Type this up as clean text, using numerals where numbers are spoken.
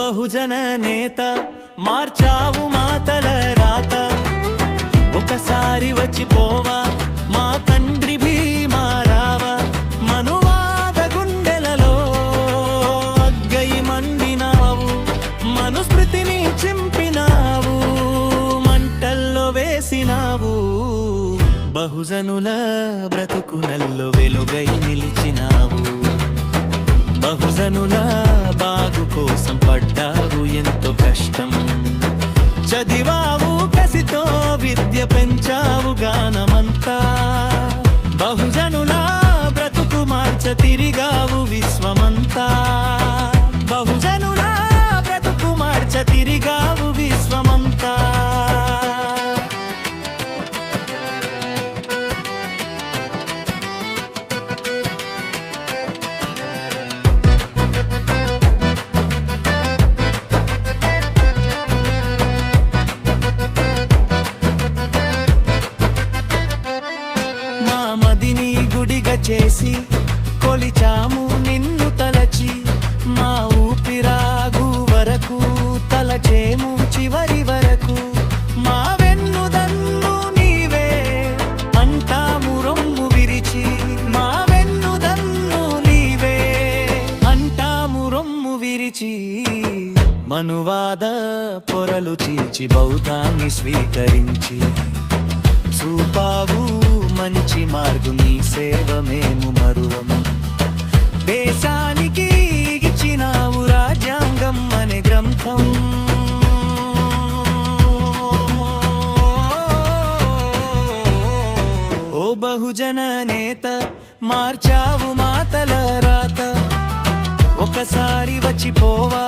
బహుజన నేత మార్చావు మాతల రాత ఒకసారి వచ్చిపోవా మా తండ్రి భీమారావా మనువాద గుండెలలో అగ్గై మండినావు మనుస్మృతిని చింపినావు మంటల్లో వేసినావు బహుజనుల బ్రతుకునల్లో వెలుగై నిలిచినావు బహుజనుల బాగు కోసం పడ్డావు ఎంతో కష్టం చదివావు కసితో విద్య పెంచావు గానమంతా బహుజనుల బ్రతుకు మార్చ తిరిగావు విశ్వమంతా బహుజనుల బ్రతుకు మార్చ తిరిగావు విశ్వమంతా గుడిగా చేసి కొలిచాము నిన్ను తలచి మా ఊపిరాగు వరకు తలచేము చివరి వరకు మా వెన్నుదన్ను నీవే అంటాము రొమ్ము విరిచి మా వెన్నుదన్ను నీవే అంటాము రొమ్ము విరిచి మనువాద పొరలు చీల్చి బౌద్ధాన్ని స్వీకరించి చూపావు మంచి మార్గు నీ సేవ మేము మరువము దేశానికి ఇచ్చినావు రాజ్యాంగం అనే గ్రంథం ఓ బహుజన నేత మార్చావు మాతల రాత ఒకసారి వచ్చిపోవా